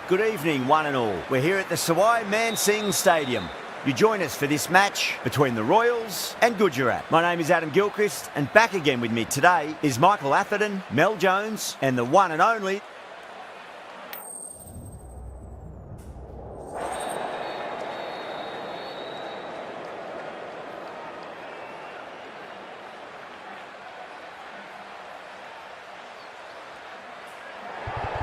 Good evening, one and all. We're here at the Sawai Man Singh Stadium. You join us for this match between the Royals and Gujarat. My name is Adam Gilchrist, and back again with me today is Michael Atherton, Mel Jones, and the one and only...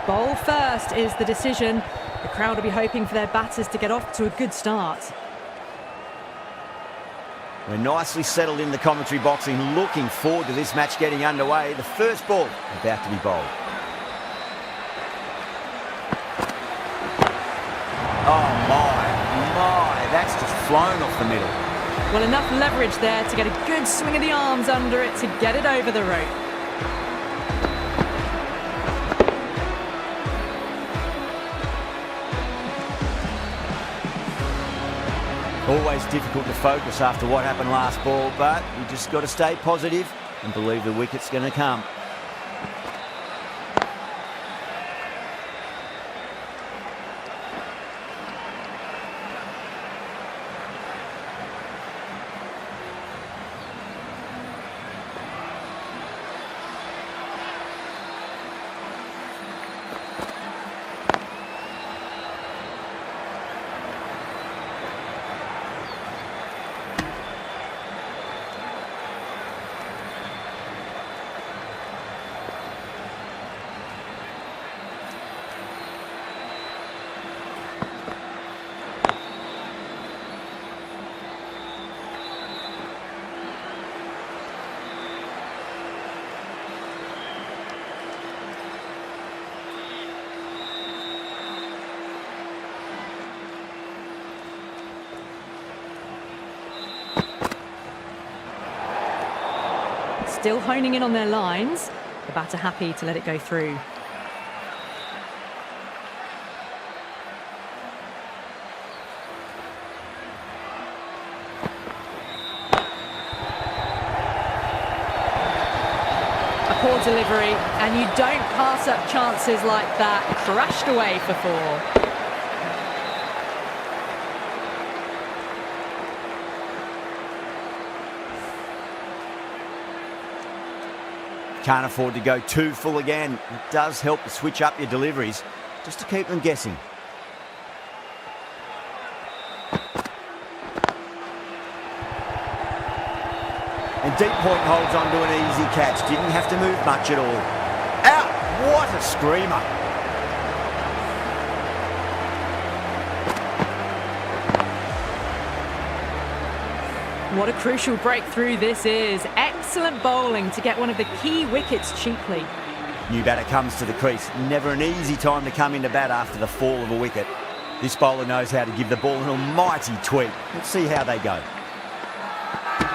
Bowl first is the decision. The crowd will be hoping for their batters to get off to a good start. We're nicely settled in the commentary box and looking forward to this match getting underway. The first ball about to be bowled. Oh my, that's just flown off the middle. Well, enough leverage there to get a good swing of the arms under it to get it over the rope. Always difficult to focus after what happened last ball, but you just got to stay positive and believe the wicket's going to come. Still honing in on their lines. The batter happy to let it go through. A poor delivery, and you don't pass up chances like that. Crashed away for 4. Can't afford to go too full again. It does help to switch up your deliveries, just to keep them guessing. And deep point holds on to an easy catch. Didn't have to move much at all. Out! What a screamer! What a crucial breakthrough this is. Excellent bowling to get one of the key wickets cheaply. New batter comes to the crease. Never an easy time to come into bat after the fall of a wicket. This bowler knows how to give the ball an almighty tweak. Let's see how they go.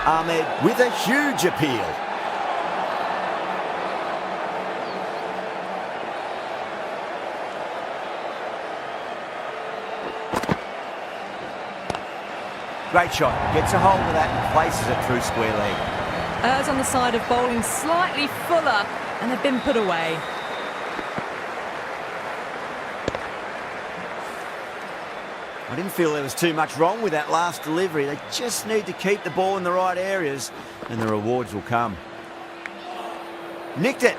Ahmed with a huge appeal. Great shot, gets a hold of that and places it through square leg. Errs on the side of bowling slightly fuller, and they've been put away. I didn't feel there was too much wrong with that last delivery. They just need to keep the ball in the right areas and the rewards will come. Nicked it.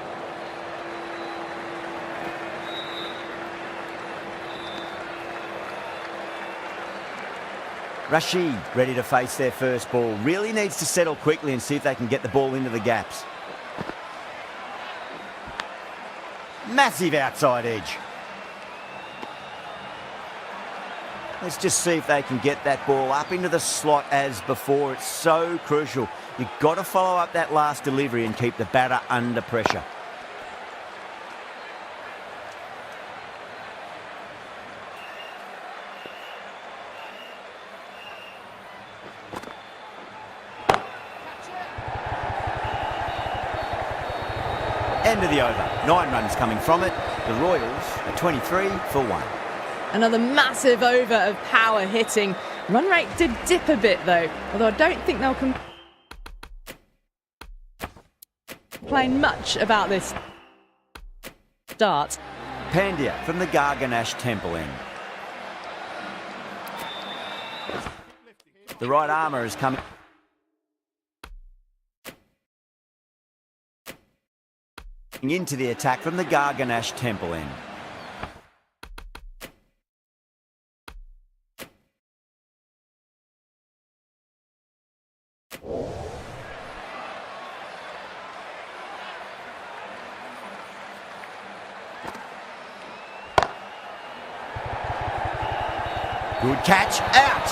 Rashid ready to face their first ball. Really needs to settle quickly and see if they can get the ball into the gaps. Massive outside edge. Let's just see if they can get that ball up into the slot as before. It's so crucial. You've got to follow up that last delivery and keep the batter under pressure. End of the over. 9 runs coming from it. The Royals are 23 for 1. Another massive over of power hitting. Run rate did dip a bit though, although I don't think they'll complain much about this start. Pandya from the Garganash Temple end. The right armour is coming into the attack from the Garganash Temple end. Good catch, out!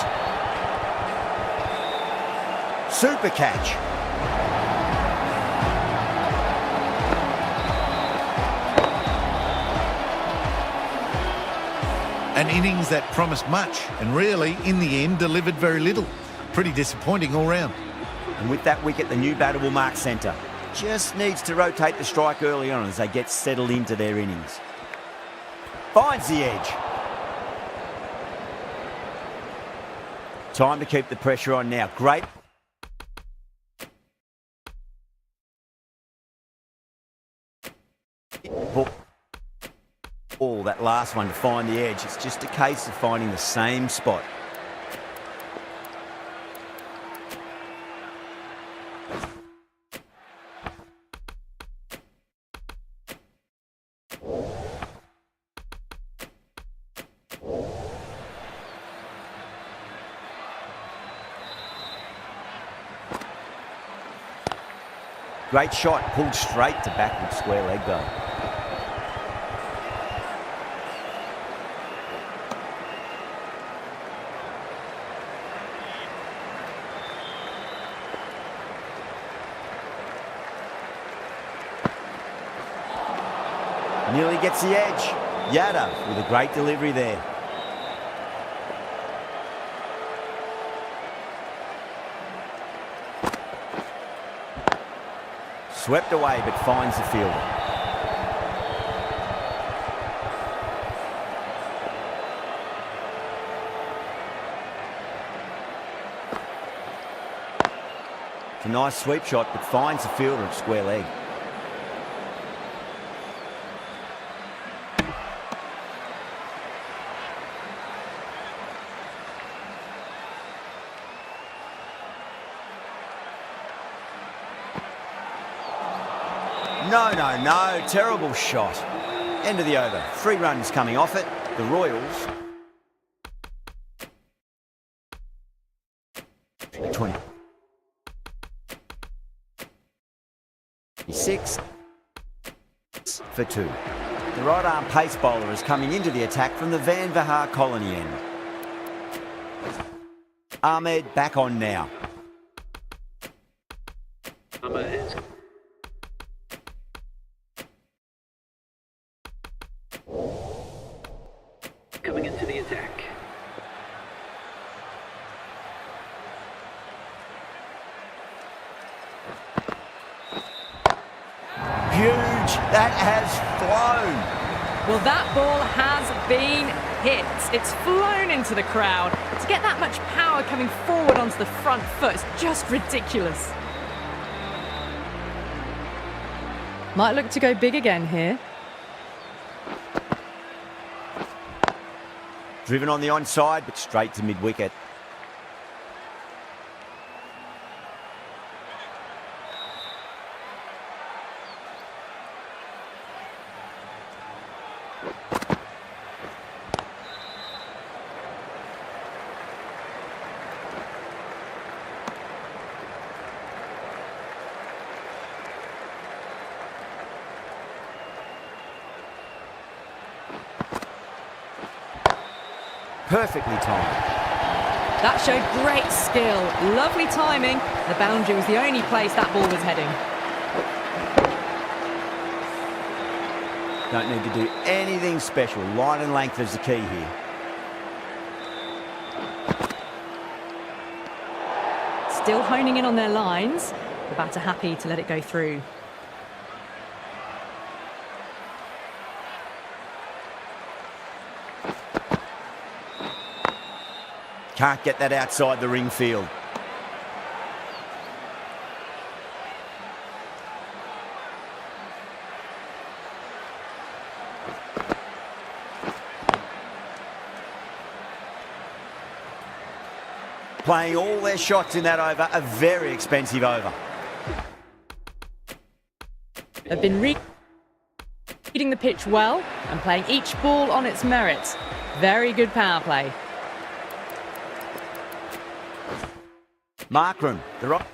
Super catch. An innings that promised much and really, in the end, delivered very little. Pretty disappointing all round. And with that wicket, the new batter will mark centre. Just needs to rotate the strike early on as they get settled into their innings. Finds the edge. Time to keep the pressure on now. Great. Ball, that last one to find the edge. It's just a case of finding the same spot. Great shot, pulled straight to backward square leg though. Nearly gets the edge. Yadav with a great delivery there. Swept away but finds the fielder. It's a nice sweep shot but finds the fielder at square leg. No. Terrible shot. End of the over. 3 runs coming off it. The Royals. 26 for 2. The right arm pace bowler is coming into the attack from the Van Vahar Colony end. Ahmed back on now. Coming into the attack. Huge. That has flown. Well, that ball has been hit. It's flown into the crowd. To get that much power coming forward onto the front foot is just ridiculous. Might look to go big again here. Driven on the onside, but straight to mid-wicket. Perfectly timed. That showed great skill. Lovely timing. The boundary was the only place that ball was heading. Don't need to do anything special. Line and length is the key here. Still honing in on their lines. The batter happy to let it go through. Can't get that outside the ring field. playing all their shots in that over, a very expensive over. They've been reading the pitch well and playing each ball on its merits. Very good power play. Markram, the right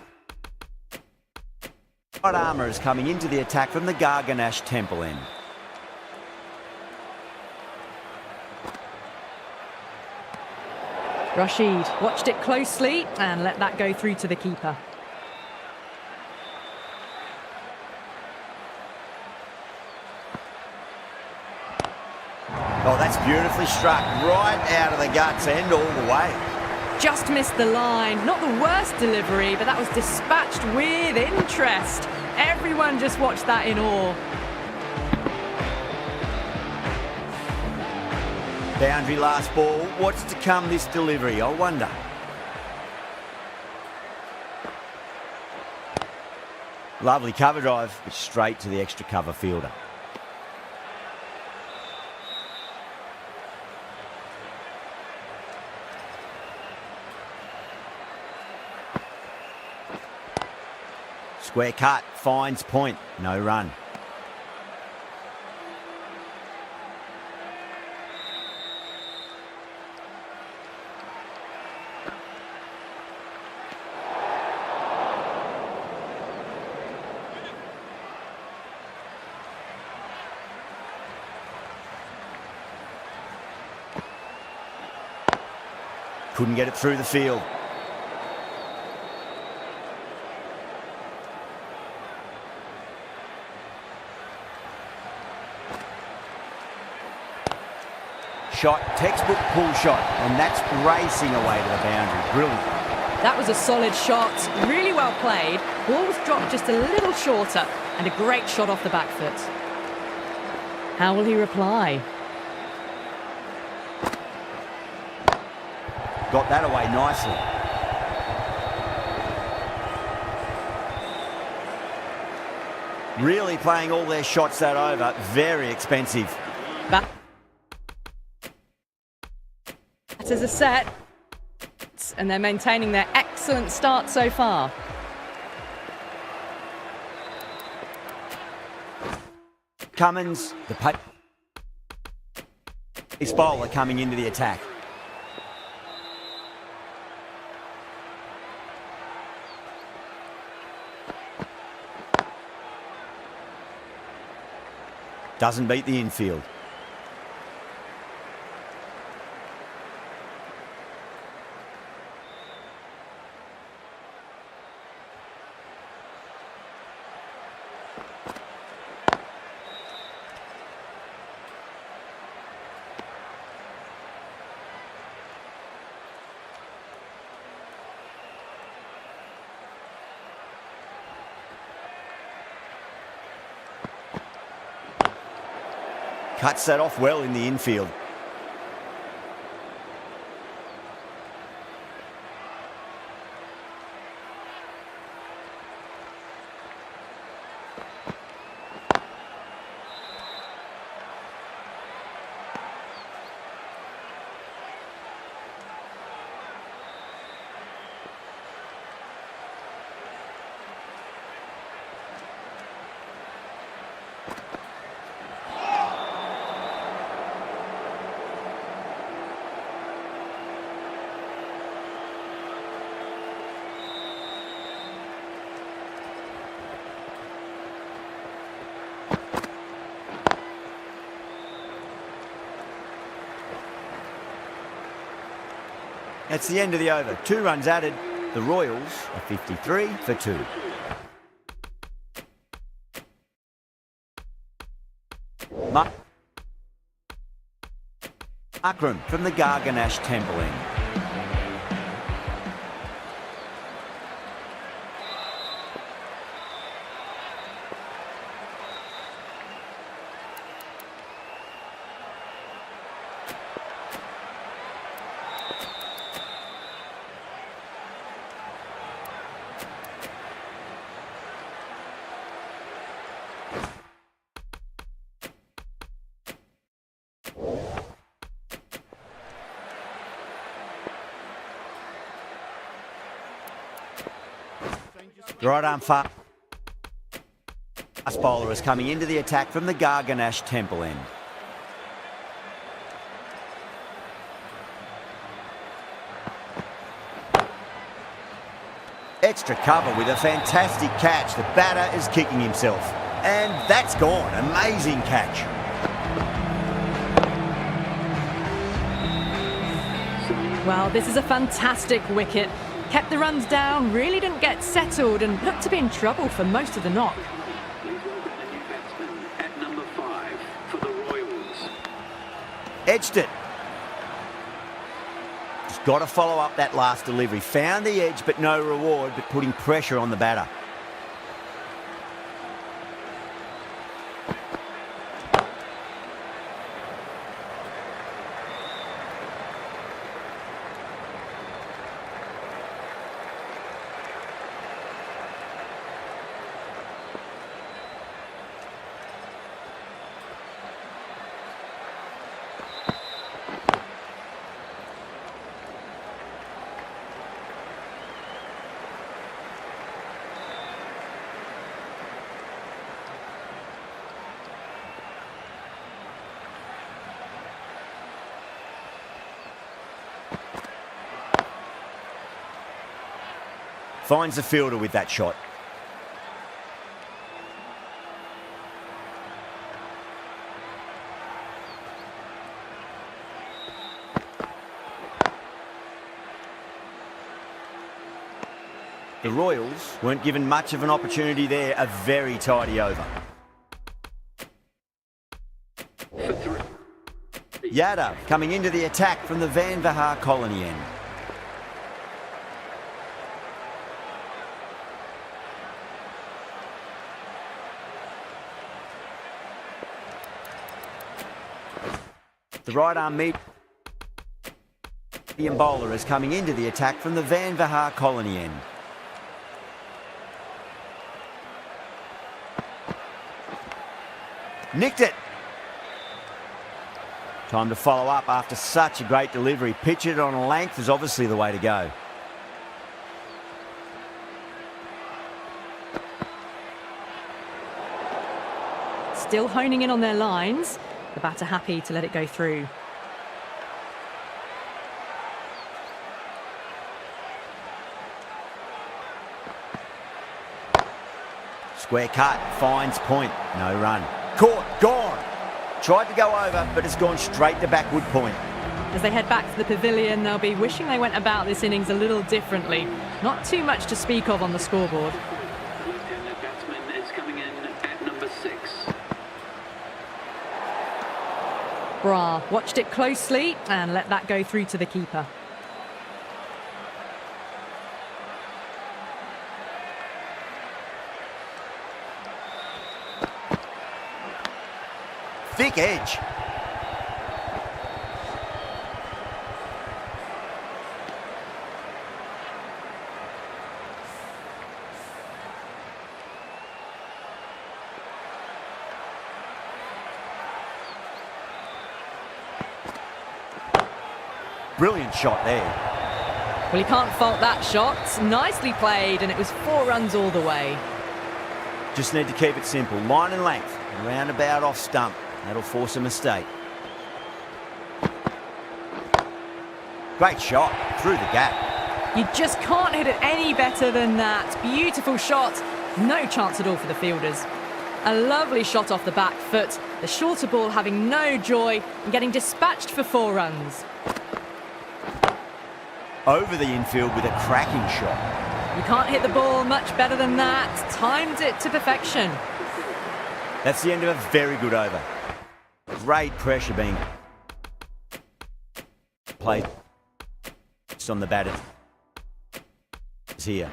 armour is coming into the attack from the Garganash Temple end. Rashid watched it closely and let that go through to the keeper. Oh, that's beautifully struck right out of the guts end all the way. Just missed the line. Not the worst delivery, but that was dispatched with interest. Everyone just watched that in awe. Boundary last ball. What's to come this delivery, I wonder. Lovely cover drive, but straight to the extra cover fielder. Square cut, finds point, no run. Couldn't get it through the field. Shot, textbook pull shot, and that's racing away to the boundary. Brilliant. That was a solid shot, really well played. Ball was dropped just a little shorter, and a great shot off the back foot. How will he reply? Got that away nicely. Really playing all their shots that over. Very expensive. As a set, and they're maintaining their excellent start so far. Cummins, the pace bowler coming into the attack. Doesn't beat the infield. Cuts that off well in the infield. That's the end of the over. 2 runs added. The Royals are 53 for 2. Markram from the Garganash Temple end. The right arm fast bowler is coming into the attack from the Garganash Temple end. Extra cover with a fantastic catch. The batter is kicking himself. And that's gone. Amazing catch. Well, this is a fantastic wicket. Kept the runs down, really didn't get settled and looked to be in trouble for most of the knock. At number 5 for the Royals. Edged it. Just got to follow up that last delivery. Found the edge, but no reward, but putting pressure on the batter. Finds the fielder with that shot. The Royals weren't given much of an opportunity there. A very tidy over. Yadav coming into the attack from the Van Vahar colony end. The right arm medium bowler is coming into the attack from the Van Vahar colony end. Nicked it. Time to follow up after such a great delivery. Pitch it on a length is obviously the way to go. Still honing in on their lines. The batter happy to let it go through. Square cut, finds point, no run. Caught, gone. Tried to go over, but it's gone straight to backward point. As they head back to the pavilion, they'll be wishing they went about this innings a little differently. Not too much to speak of on the scoreboard. Left-handed batsman is coming in at number 6. Bra watched it closely and let that go through to the keeper. Thick edge. Brilliant shot there. Well, you can't fault that shot. Nicely played, and it was 4 runs all the way. Just need to keep it simple. Line and length. Roundabout off stump. That'll force a mistake. Great shot. Through the gap. You just can't hit it any better than that. Beautiful shot. No chance at all for the fielders. A lovely shot off the back foot. The shorter ball having no joy and getting dispatched for 4 runs. Over the infield with a cracking shot. You can't hit the ball much better than that. Timed it to perfection. That's the end of a very good over. Great pressure being played on the batter here.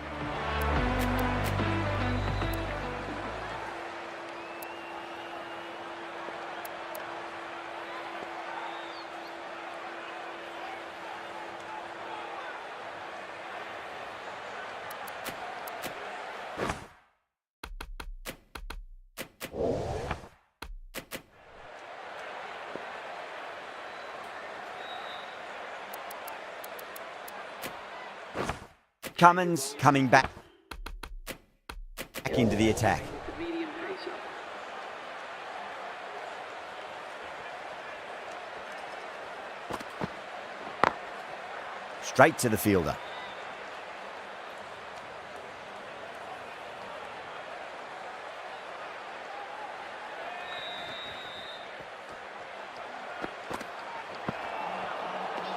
Cummins coming back back into the attack. The medium pacer. Straight to the fielder.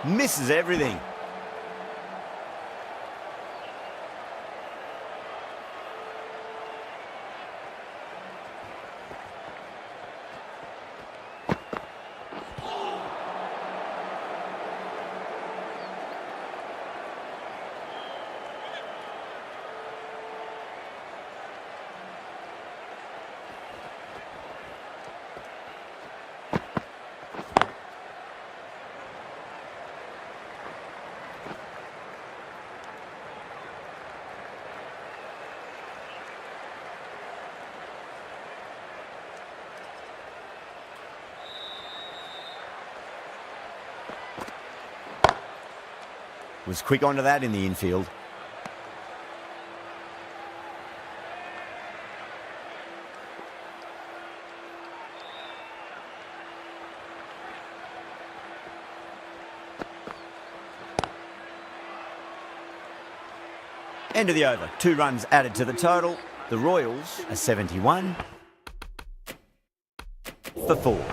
Misses everything. Was quick onto that in the infield. End of the over. 2 runs added to the total. The Royals are 71 for 4.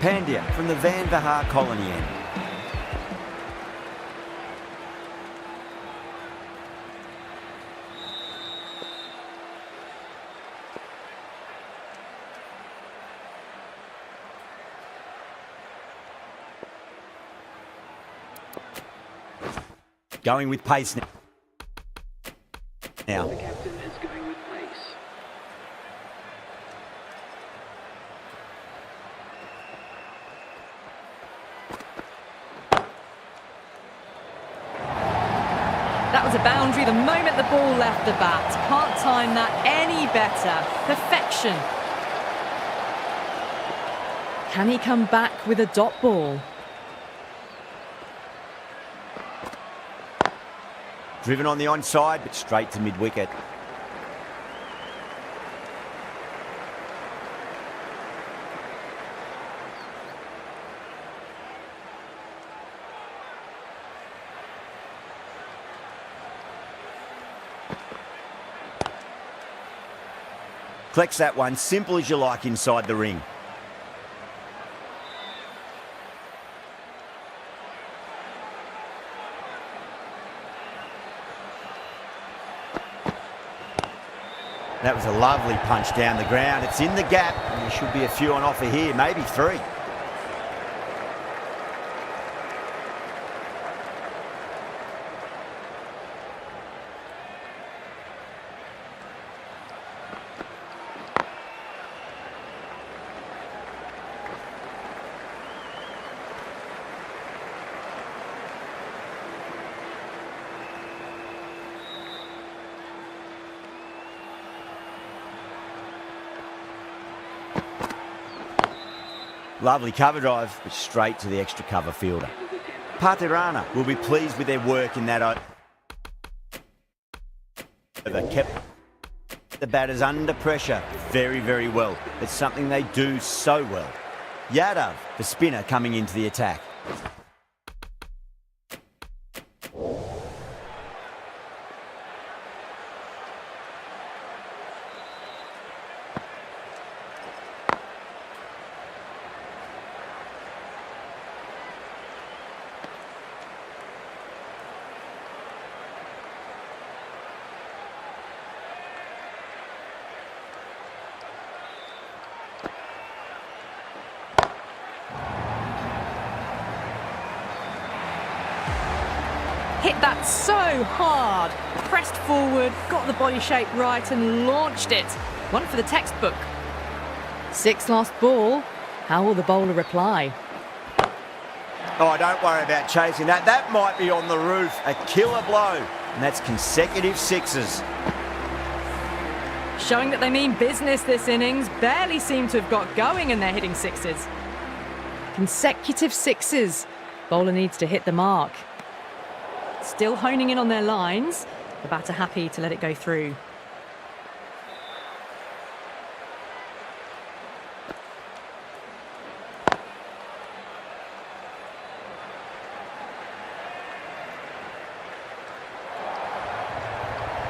Pandya from the Van Vahar colony end. Going with pace now. The captain is going with pace. That was a boundary the moment the ball left the bat. Can't time that any better. Perfection. Can he come back with a dot ball? Driven on the onside, but straight to mid-wicket. Collects that one, simple as you like inside the ring. That was a lovely punch down the ground. It's in the gap, and there should be a few on offer here, maybe 3. Lovely cover drive, but straight to the extra cover fielder. Patirana will be pleased with their work in that over. Kept the batters under pressure very, very well. It's something they do so well. Yadav, the spinner, coming into the attack. Hit that so hard. Pressed forward, got the body shape right and launched it. One for the textbook. 6 last ball. How will the bowler reply? Oh, don't worry about chasing that. That might be on the roof. A killer blow. And that's consecutive 6s. Showing that they mean business this innings. Barely seem to have got going and they're hitting 6s. Consecutive 6s. Bowler needs to hit the mark. Still honing in on their lines. The batter happy to let it go through.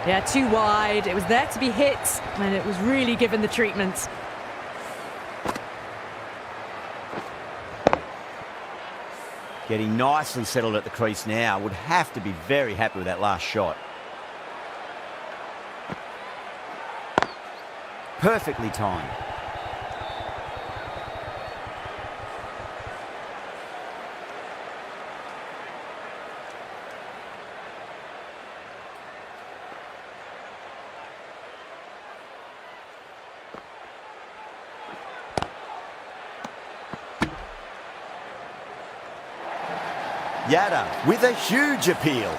Yeah, too wide. It was there to be hit, and it was really given the treatment. Getting nicely settled at the crease now. Would have to be very happy with that last shot. Perfectly timed. Yada with a huge appeal.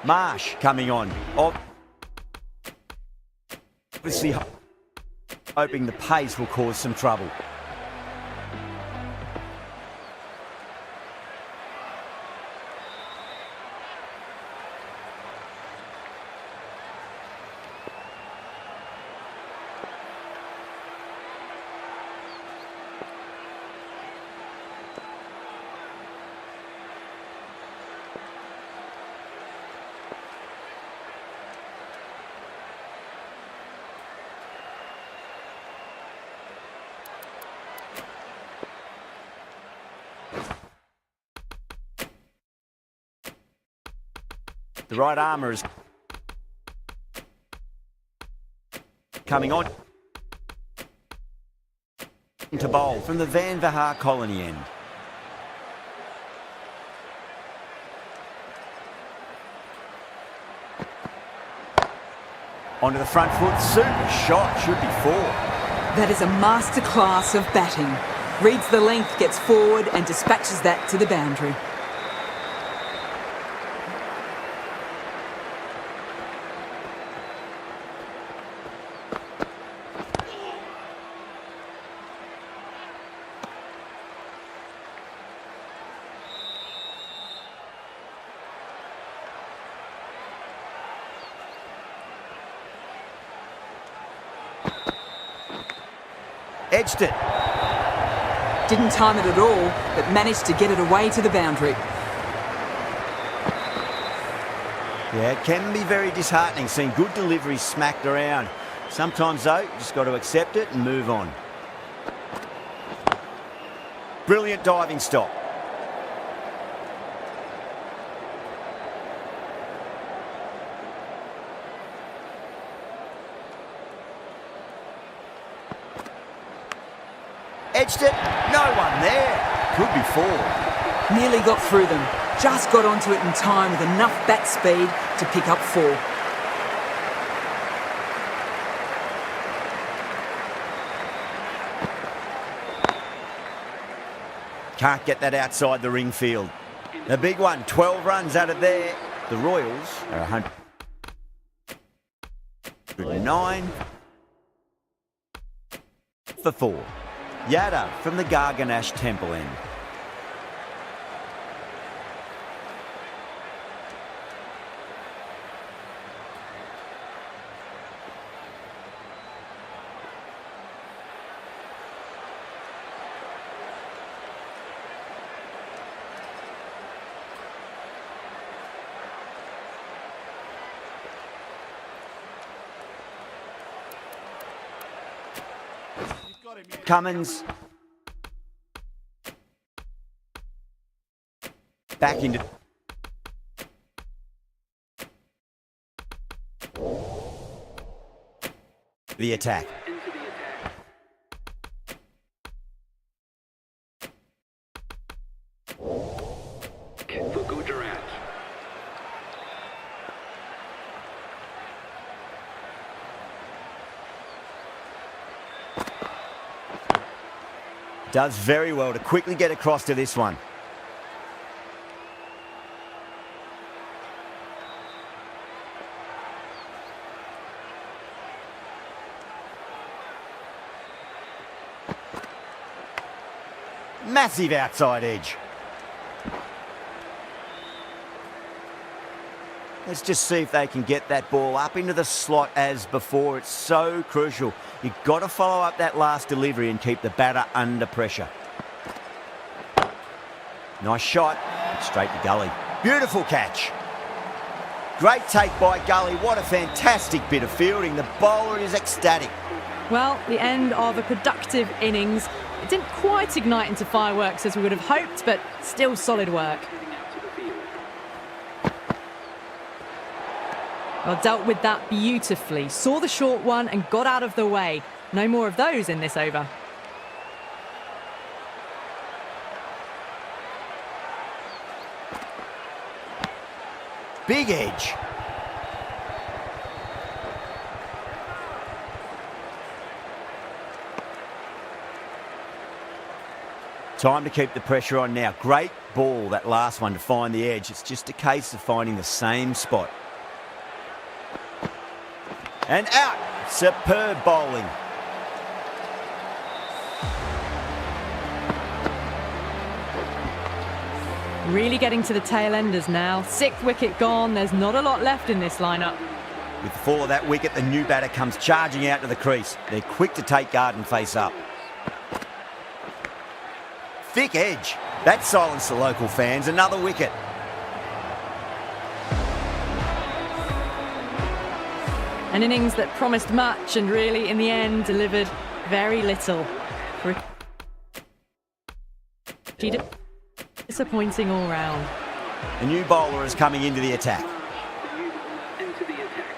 Marsh coming on. Obviously hoping the pace will cause some trouble. The right armour is coming on to bowl from the Van Vahar colony end. Onto the front foot, super shot, should be four. That is a masterclass of batting. Reads the length, gets forward and dispatches that to the boundary. Edged it. Didn't time it at all, but managed to get it away to the boundary. Yeah, it can be very disheartening seeing good deliveries smacked around. Sometimes, though, you just got to accept it and move on. Brilliant diving stop. Edged it, no one there. Could be four. Nearly got through them. Just got onto it in time with enough bat speed to pick up four. Can't get that outside the ring field. The big one, 12 runs out of there. The Royals are 109 for four. Yada from the Garganash Temple end. Cummins back into the attack. For Gujarat. Does very well to quickly get across to this one. Massive outside edge. Let's just see if they can get that ball up into the slot as before. It's so crucial. You've got to follow up that last delivery and keep the batter under pressure. Nice shot. Straight to Gully. Beautiful catch. Great take by Gully. What a fantastic bit of fielding. The bowler is ecstatic. Well, the end of a productive innings. It didn't quite ignite into fireworks as we would have hoped, but still solid work. Well, dealt with that beautifully. Saw the short one and got out of the way. No more of those in this over. Big edge. Time to keep the pressure on now. Great ball, that last one, to find the edge. It's just a case of finding the same spot. And out. Superb bowling. Really getting to the tail enders now. 6th wicket gone. There's not a lot left in this lineup. With the fall of that wicket, the new batter comes charging out to the crease. They're quick to take guard and face up. Thick edge. That silenced the local fans. Another wicket. An innings that promised much and really, in the end, delivered very little. Disappointing all round. The new bowler is coming into the attack. The new bowler into the attack.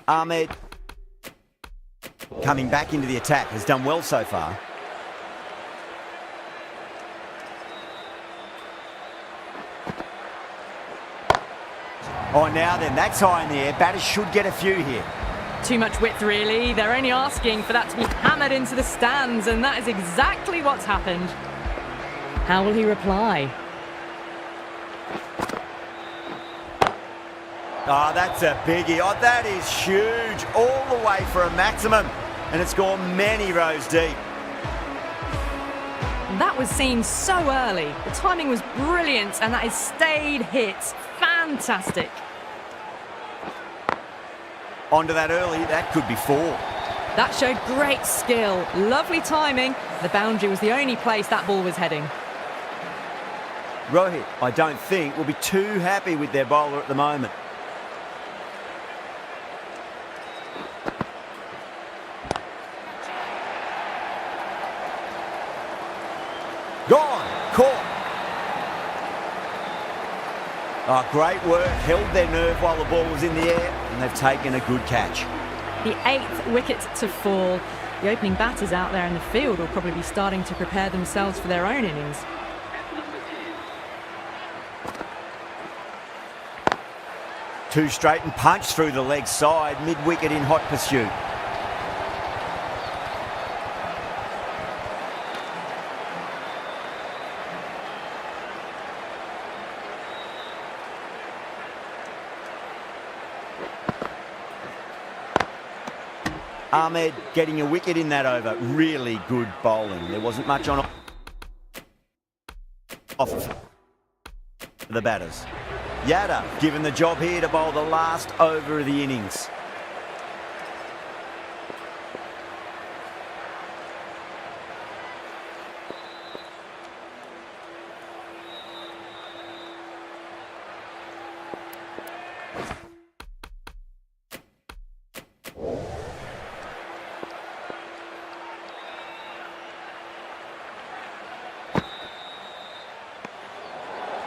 Ahmed, coming back into the attack, has done well so far. Oh, now then, that's high in the air. Batters should get a few here. Too much width, really. They're only asking for that to be hammered into the stands, and that is exactly what's happened. How will he reply? Oh, that's a biggie. Oh, that is huge. All the way for a maximum. And it's gone many rows deep. That was seen so early. The timing was brilliant, and that is stayed hits. Fantastic. Onto that early, that could be 4. That showed great skill. Lovely timing. The boundary was the only place that ball was heading. Rohit, I don't think, will be too happy with their bowler at the moment. Gone. Caught. Oh, great work. Held their nerve while the ball was in the air, and they've taken a good catch. The 8th wicket to fall. The opening batters out there in the field will probably be starting to prepare themselves for their own innings. At number 10. Two straight and punch through the leg side, mid-wicket in hot pursuit. Ahmed getting a wicket in that over. Really good bowling. There wasn't much on off the batters. Yada given the job here to bowl the last over of the innings.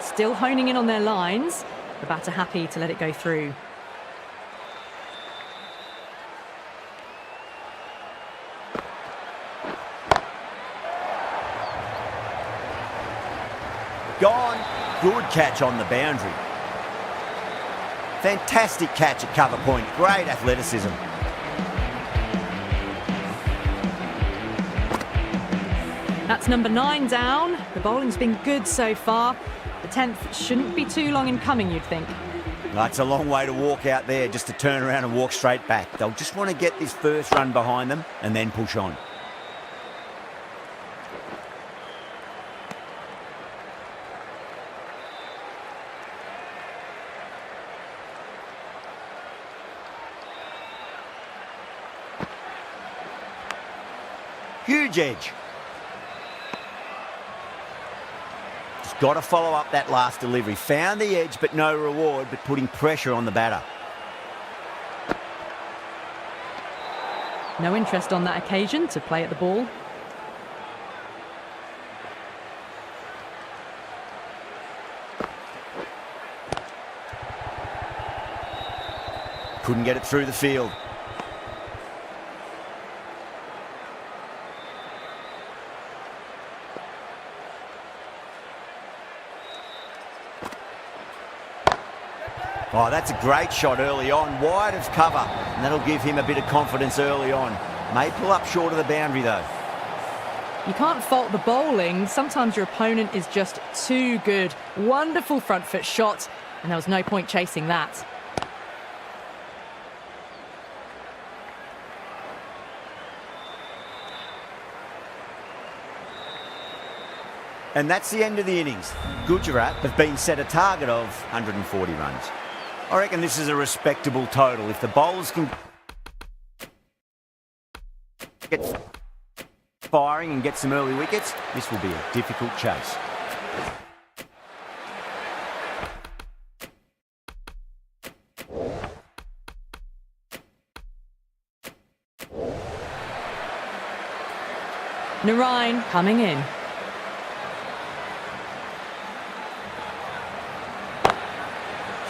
Still honing in on their lines. The batter happy to let it go through. Gone. Good catch on the boundary. Fantastic catch at cover point. Great athleticism. That's number 9 down. The bowling's been good so far. The 10th shouldn't be too long in coming, you'd think. That's a long way to walk out there, just to turn around and walk straight back. They'll just want to get this first run behind them and then push on. Huge edge. Just got to follow up that last delivery. Found the edge, but no reward, but putting pressure on the batter. No interest on that occasion to play at the ball. Couldn't get it through the field. Oh, that's a great shot early on, wide of cover, and that'll give him a bit of confidence early on. May pull up short of the boundary though. You can't fault the bowling. Sometimes your opponent is just too good. Wonderful front foot shot, and there was no point chasing that. And that's the end of the innings. Gujarat have been set a target of 140 runs. I reckon this is a respectable total. If the bowlers can get firing and get some early wickets, this will be a difficult chase. Narain coming in.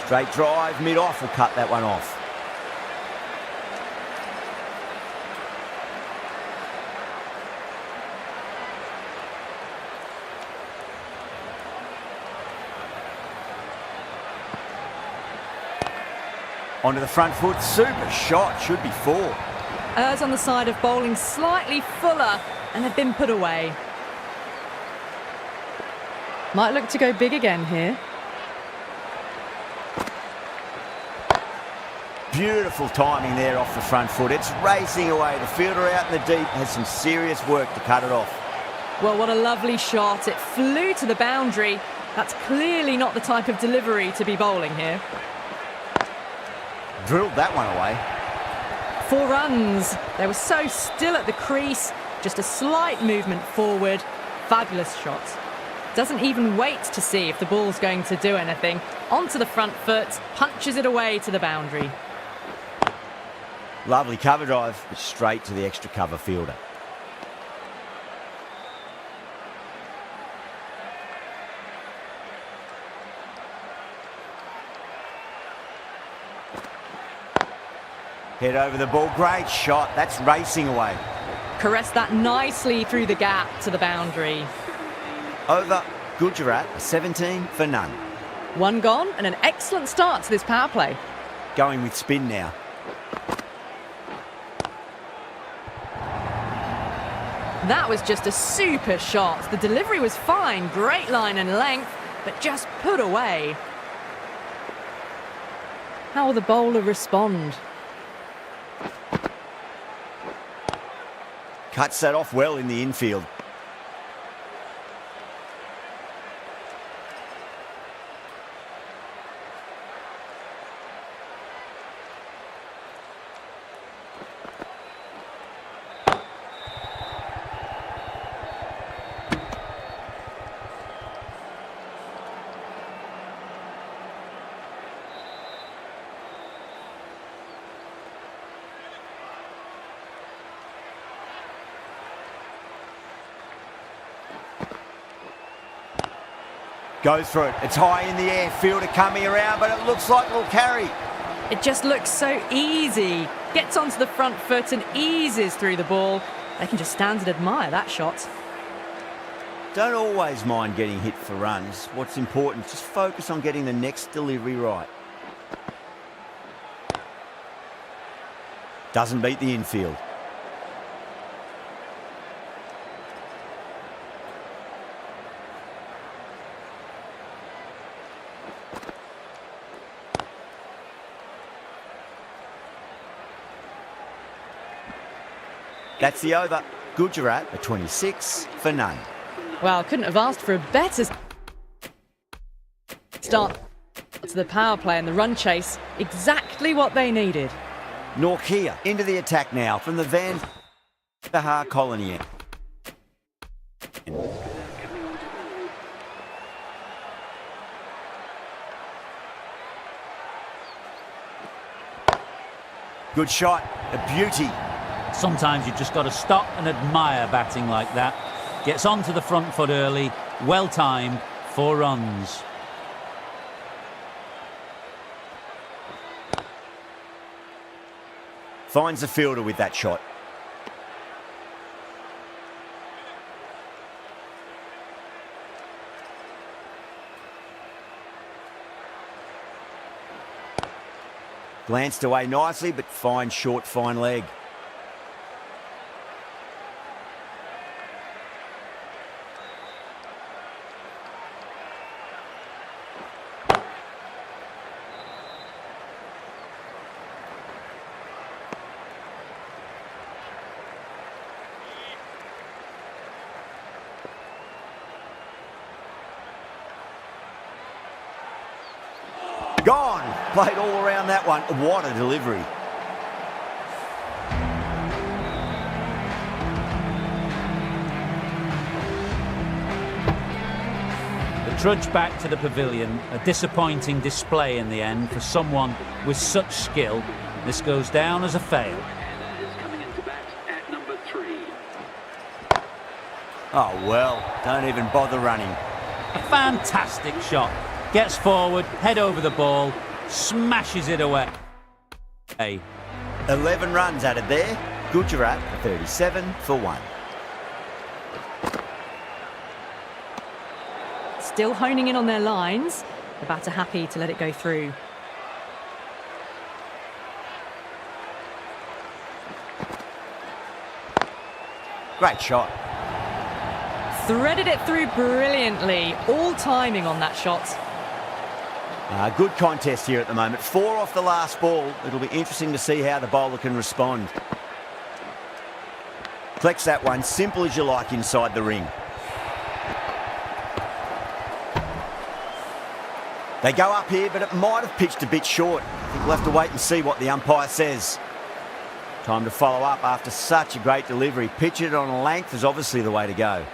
Straight drive, mid-off will cut that one off. Onto the front foot, super shot, should be four. Errs on the side of bowling slightly fuller and have been put away. Might look to go big again here. Beautiful timing there off the front foot. It's racing away. The fielder out in the deep has some serious work to cut it off. Well, what a lovely shot. It flew to the boundary. That's clearly not the type of delivery to be bowling here. Drilled that one away. 4 runs. They were so still at the crease. Just a slight movement forward. Fabulous shot. Doesn't even wait to see if the ball's going to do anything. Onto the front foot, punches it away to the boundary. Lovely cover drive, but straight to the extra cover fielder. Head over the ball, great shot, that's racing away. Caressed that nicely through the gap to the boundary. Over, Gujarat, 17 for none. 1 gone and an excellent start to this power play. Going with spin now. That was just a super shot. The delivery was fine, great line and length, but just put away. How will the bowler respond? Cuts that off well in the infield. Goes for it. It's high in the air. Fielder coming around, but it looks like it'll carry. It just looks so easy. Gets onto the front foot and eases through the ball. They can just stand and admire that shot. Don't always mind getting hit for runs. What's important, just focus on getting the next delivery right. Doesn't beat the infield. That's the over. Gujarat are 26 for none. Well, couldn't have asked for a better start to the power play and the run chase. Exactly what they needed. Norkia into the attack now from the Van Bahar colony end. Good shot, a beauty. Sometimes you've just got to stop and admire batting like that. Gets onto the front foot early, well timed, 4 runs. Finds the fielder with that shot. Glanced away nicely, but fine short, fine leg. Gone. Played all around that one. What a delivery. The trudge back to the pavilion, a disappointing display in the end for someone with such skill. This goes down as a fail. Is coming into bat at number 3. Oh, well, don't even bother running. A fantastic shot. Gets forward, head over the ball, smashes it away. 11 runs added there. Gujarat are 37 for 1. Still honing in on their lines. The batter happy to let it go through. Great shot. Threaded it through brilliantly. All timing on that shot. Good contest here at the moment. 4 off the last ball. It'll be interesting to see how the bowler can respond. Collects that one, simple as you like, inside the ring. They go up here, but it might have pitched a bit short. I think we'll have to wait and see what the umpire says. Time to follow up after such a great delivery. Pitch it on a length is obviously the way to go.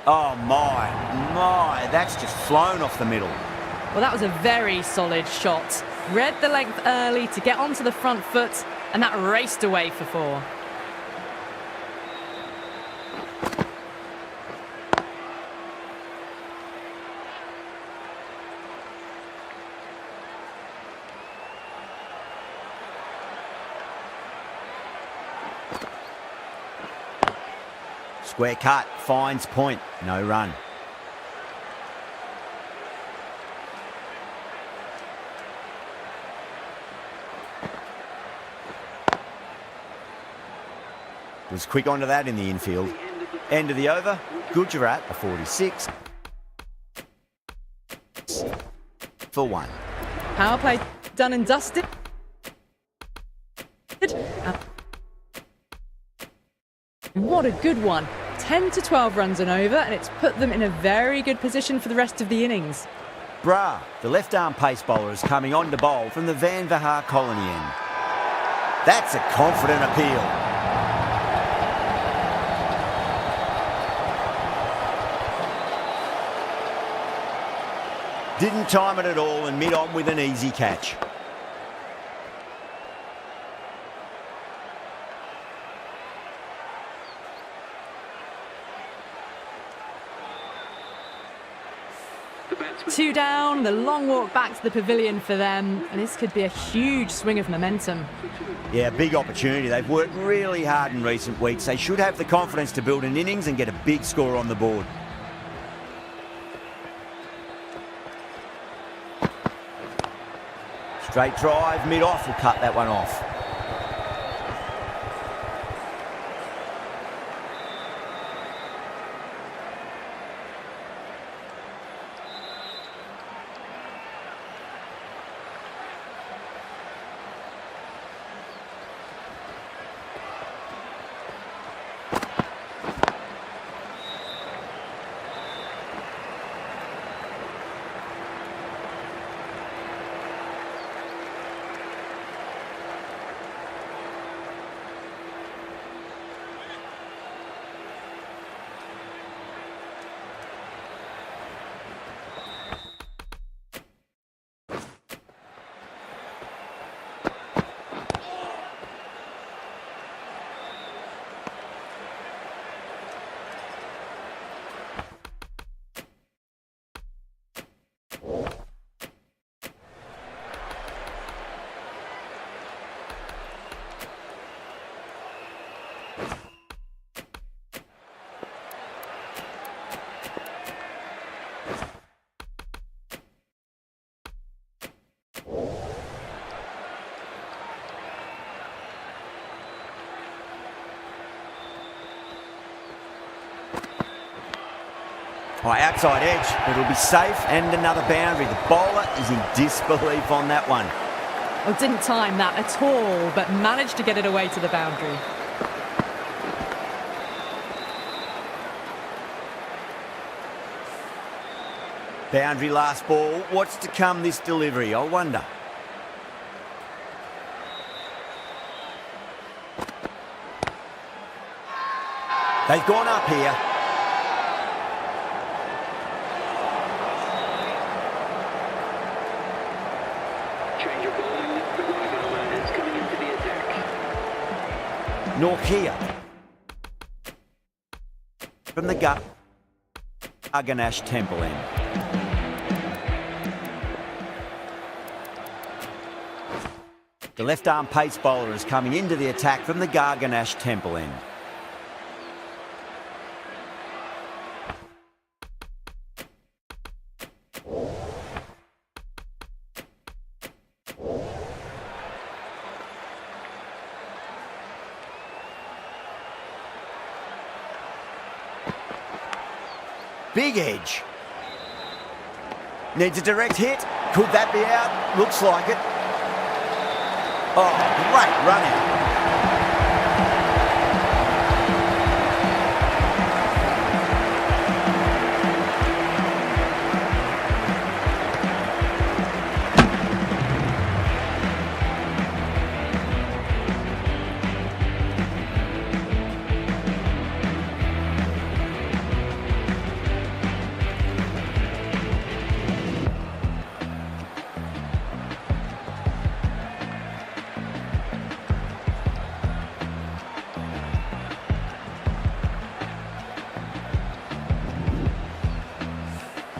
Oh my, that's just flown off the middle. Well, that was a very solid shot. Read the length early to get onto the front foot, and that raced away for 4. Square cut, finds point, no run. Was quick onto that in the infield. End of the over, Gujarat are 46 for 1. Power play done and dusted. What a good one. 10 to 12 runs and over, and it's put them in a very good position for the rest of the innings. Bra, the left-arm pace bowler, is coming on to bowl from the Van Bahar colony end. That's a confident appeal. Didn't time it at all and mid-on with an easy catch. Two down, the long walk back to the pavilion for them, and this could be a huge swing of momentum. Yeah, big opportunity. They've worked really hard in recent weeks. They should have the confidence to build an innings and get a big score on the board. Straight drive, mid-off will cut that one off. Outside edge, but it'll be safe, and another boundary. The bowler is in disbelief on that one. Well, didn't time that at all, but managed to get it away to the boundary. Boundary last ball. What's to come this delivery, I wonder? They've gone up here. Change of bowling. The right armour is coming into the attack. Norkia. From the gut. Aganash Temple end. The left-arm pace bowler is coming into the attack from the Garganash Temple end. Big edge. Needs a direct hit. Could that be out? Looks like it. Oh, great run out.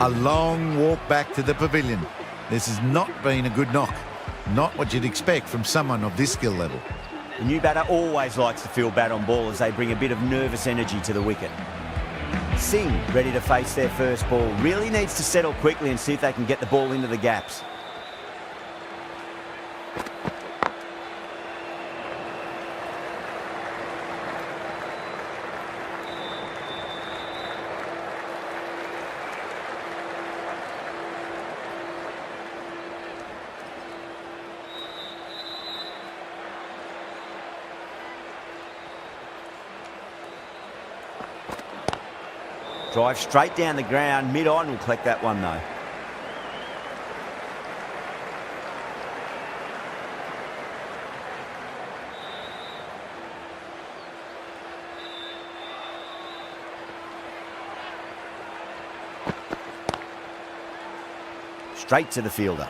A long walk back to the pavilion. This has not been a good knock. Not what you'd expect from someone of this skill level. The new batter always likes to feel bat on ball as they bring a bit of nervous energy to the wicket. Singh, ready to face their first ball, really needs to settle quickly and see if they can get the ball into the gaps. Drive straight down the ground, mid-on will collect that one though. Straight to the fielder.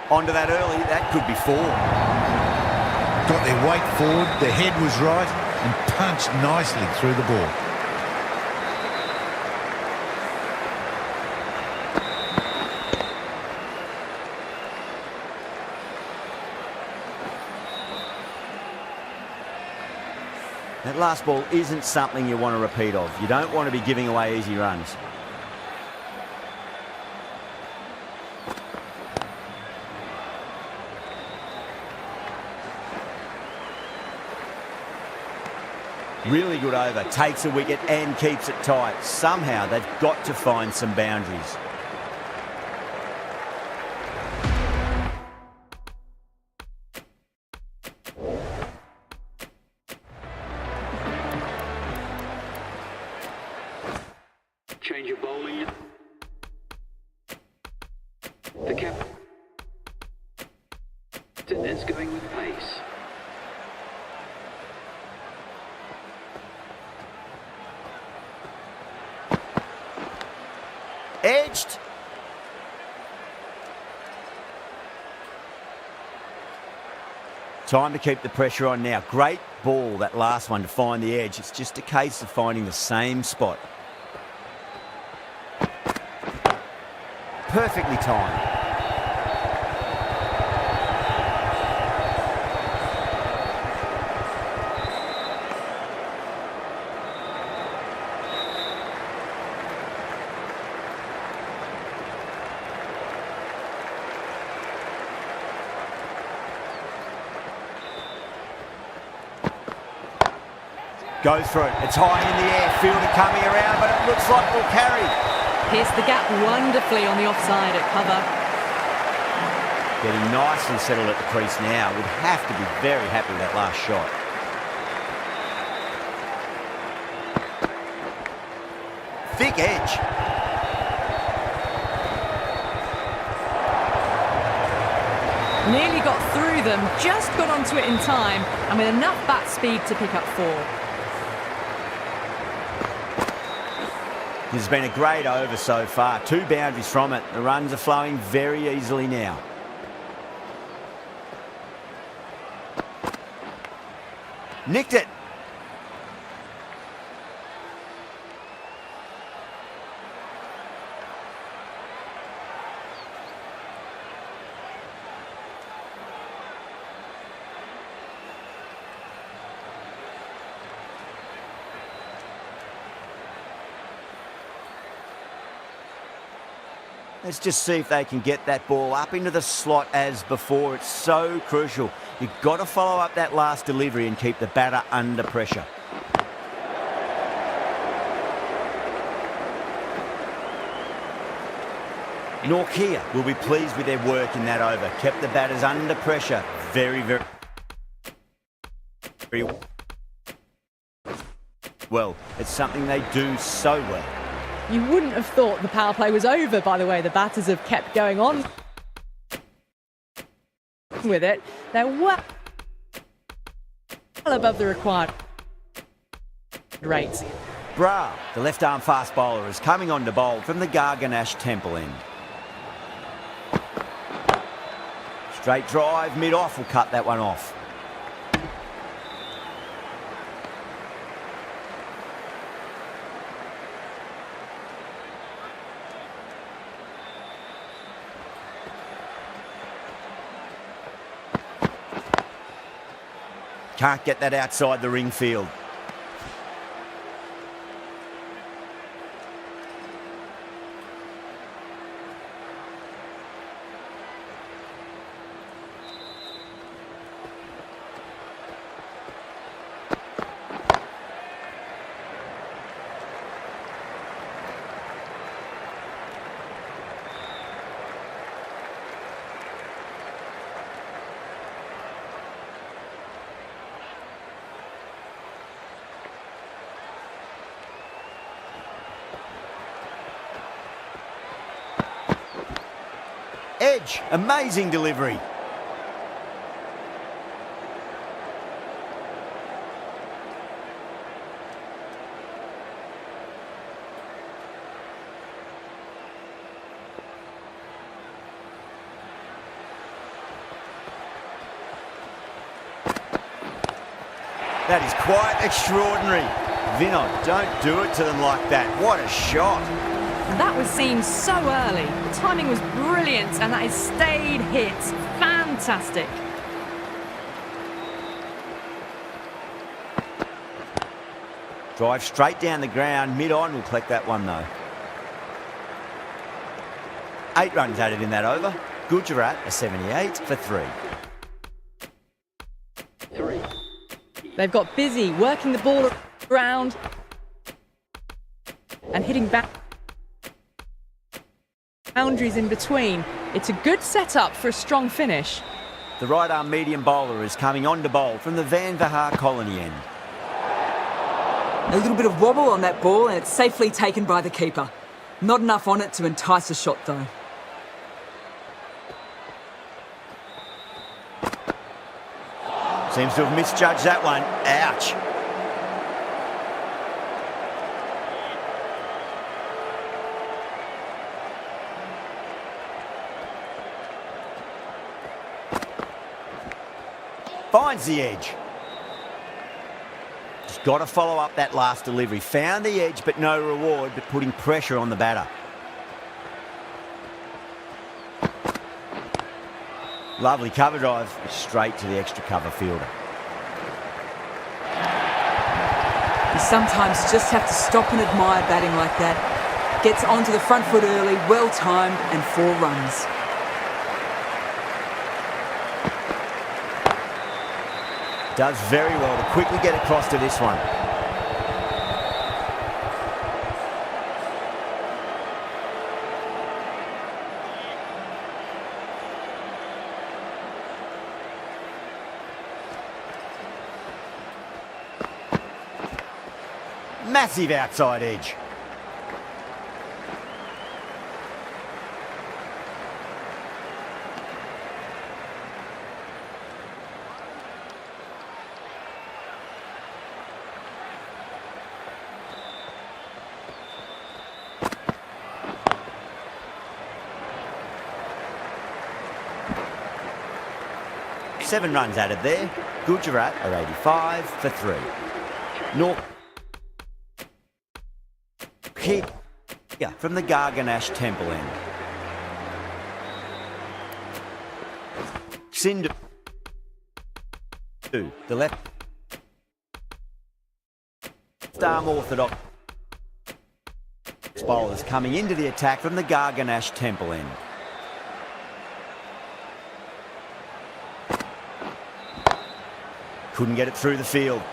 Onto that early, that could be 4. Got their weight forward, the head was right, and punched nicely through the ball. That last ball isn't something you want to repeat of. You don't want to be giving away easy runs. Really good over, takes a wicket and keeps it tight. Somehow they've got to find some boundaries. Change of bowling. The captain is going with pace. Edged. Time to keep the pressure on now. Great ball, that last one, to find the edge. It's just a case of finding the same spot. Perfectly timed. Goes for it. It's high in the air. Fielder coming around, but it looks like we'll carry. Pierced the gap wonderfully on the offside at cover. Getting nicely settled at the crease now. Would have to be very happy with that last shot. Thick edge. Nearly got through them, just got onto it in time, and with enough bat speed to pick up 4. This has been a great over so far. 2 boundaries from it. The runs are flowing very easily now. Nicked it. Let's just see if they can get that ball up into the slot as before. It's so crucial. You've got to follow up that last delivery and keep the batter under pressure. Norkia will be pleased with their work in that over. Kept the batters under pressure very well. It's something they do so well. You wouldn't have thought the power play was over, by the way. The batters have kept going on with it. They're well above the required rates. Bra, the left-arm fast bowler, is coming on to bowl from the Garganash Temple end. Straight drive, mid-off will cut that one off. Can't get that outside the ring field. Edge, amazing delivery. That is quite extraordinary. Vinod, don't do it to them like that. What a shot. That was seen so early. The timing was brilliant, and that is stayed hit. Fantastic. Drive straight down the ground. Mid-on will collect that one, though. 8 runs added in that over. Gujarat a 78 for 3. They've got busy working the ball around and hitting back. Boundaries in between. It's a good setup for a strong finish. The right-arm medium bowler is coming on to bowl from the Van Vahar colony end. A little bit of wobble on that ball and it's safely taken by the keeper. Not enough on it to entice a shot though. Seems to have misjudged that one. Ouch. Finds the edge. Just got to follow up that last delivery. Found the edge, but no reward, but putting pressure on the batter. Lovely cover drive, straight to the extra cover fielder. You sometimes just have to stop and admire batting like that. Gets onto the front foot early, well timed, and 4 runs. Does very well to quickly get across to this one. massive outside edge. Seven runs added there. Gujarat are 85 for 3. North hit from the Garganash Temple end. Sindhu, the left arm orthodox bowlers coming into the attack from the Garganash Temple end. Couldn't get it through the field.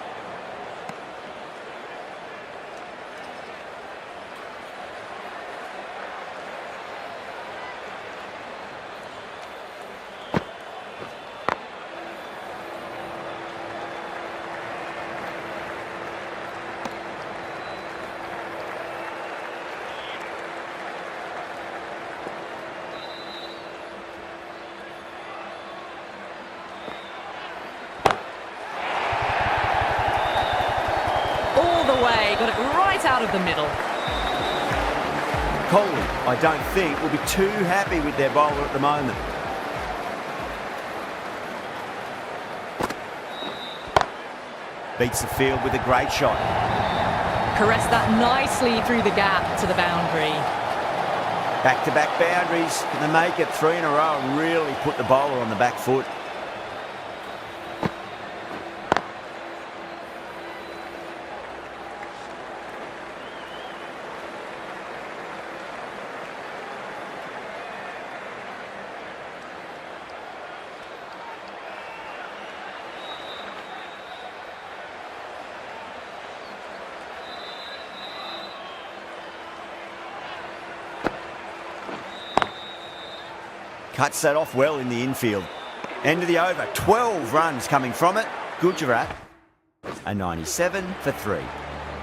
Got it right out of the middle. Kohli, I don't think, will be too happy with their bowler at the moment. Beats the field with a great shot. Caressed that nicely through the gap to the boundary. Back-to-back boundaries. Can they make it 3 in a row and really put the bowler on the back foot? Cuts that off well in the infield. End of the over. 12 runs coming from it. Gujarat are 97 for 3.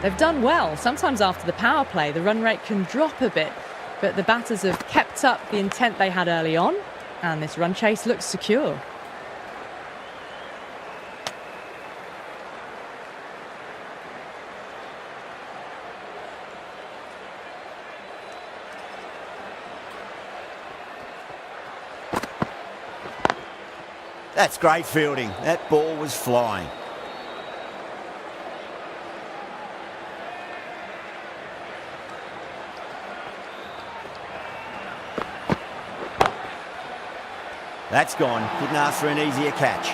They've done well. Sometimes after the power play, the run rate can drop a bit, but the batters have kept up the intent they had early on, and this run chase looks secure. That's great fielding. That ball was flying. That's gone. Couldn't ask for an easier catch.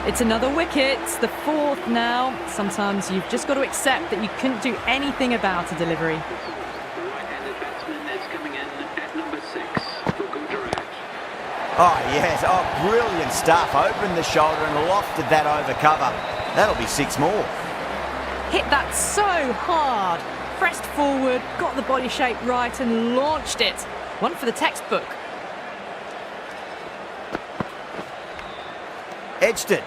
It's another wicket, the 4th now. Sometimes you've just got to accept that you couldn't do anything about a delivery. Right-handed batsman is coming in at number 6 for Gujarat. Oh, yes. Oh, brilliant stuff. Opened the shoulder and lofted that over cover. That'll be 6 more. Hit that so hard. Pressed forward, got the body shape right and launched it. One for the textbook. Edged it.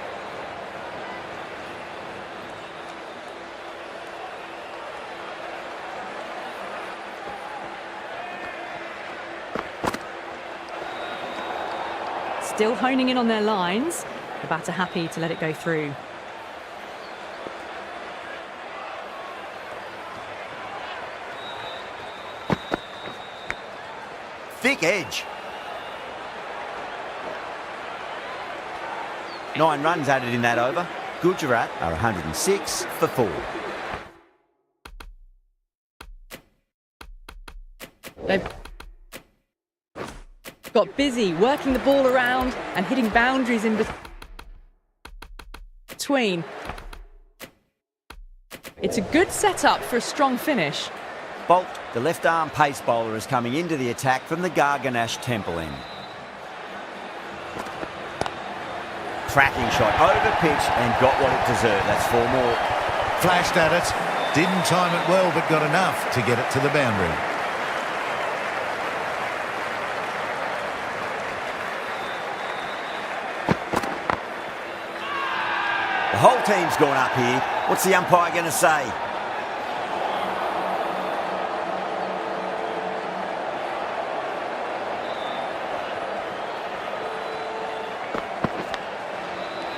Still honing in on their lines. The batter happy to let it go through. Thick edge. 9 runs added in that over. Gujarat are 106 for 4. They've got busy working the ball around and hitting boundaries in between. It's a good setup for a strong finish. Bolt, the left-arm pace bowler, is coming into the attack from the Garganash Temple end. Cracking shot, over pitch and got what it deserved. That's 4 more. Flashed at it, didn't time it well, but got enough to get it to the boundary. The whole team's gone up here. What's the umpire going to say?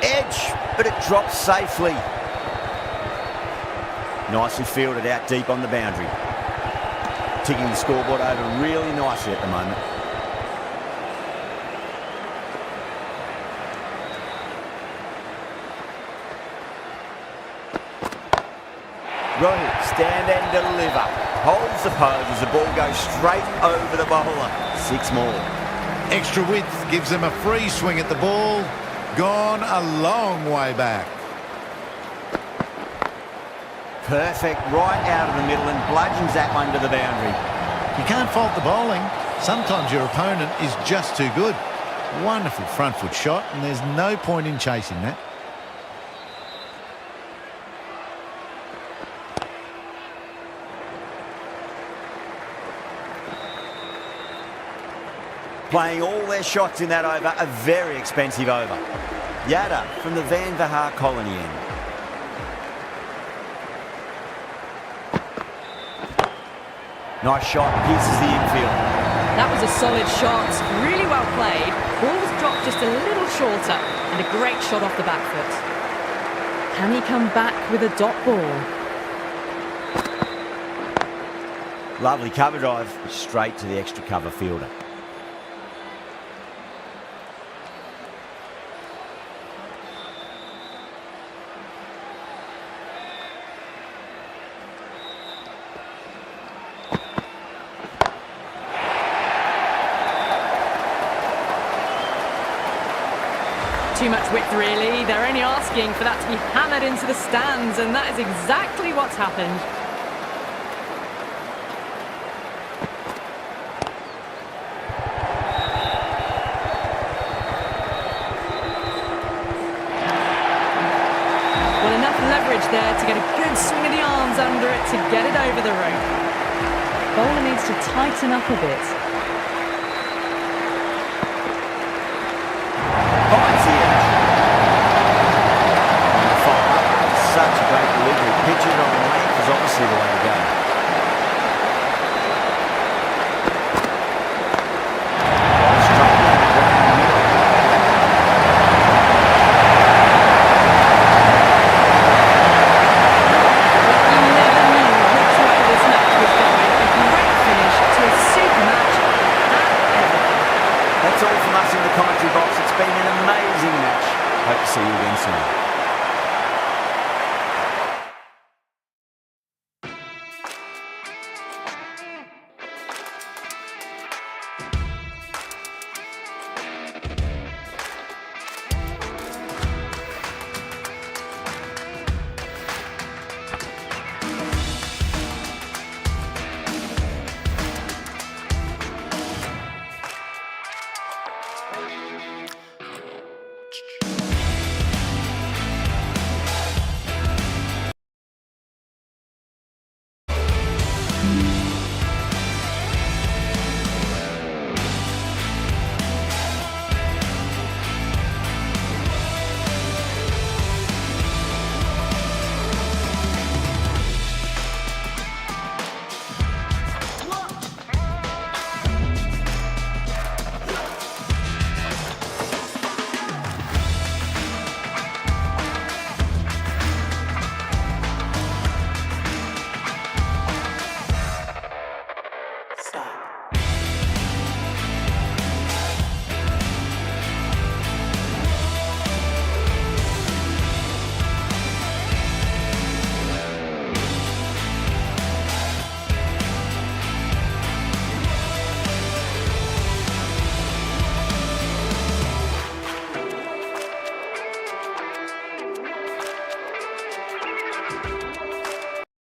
Edge, but it drops safely. Nicely fielded out deep on the boundary. Ticking the scoreboard over really nicely at the moment. Rohit, stand and deliver. Holds the pose as the ball goes straight over the bowler. 6 more. Extra width gives them a free swing at the ball. Gone a long way back. Perfect, right out of the middle and bludgeons that one to the boundary. You can't fault the bowling. Sometimes your opponent is just too good. Wonderful front foot shot, and there's no point in chasing that. Playing all their shots in that over, a very expensive over. Yada from the Van Vahar colony end. Nice shot, pierces the infield. That was a solid shot, really well played. Ball was dropped just a little shorter, and a great shot off the back foot. Can he come back with a dot ball? Lovely cover drive, straight to the extra cover fielder. Too much width, really. They're only asking for that to be hammered into the stands, and that is exactly what's happened. Well, enough leverage there to get a good swing of the arms under it to get it over the rope. Bowler needs to tighten up a bit. Such a great delivery. Pitching it on the length is obviously the way to go. Straight down the ground in the middle. You never knew which way this match was going. A great finish to a super match at Everton. That's all from us in the commentary box. It's been an amazing match. Hope to see you again soon.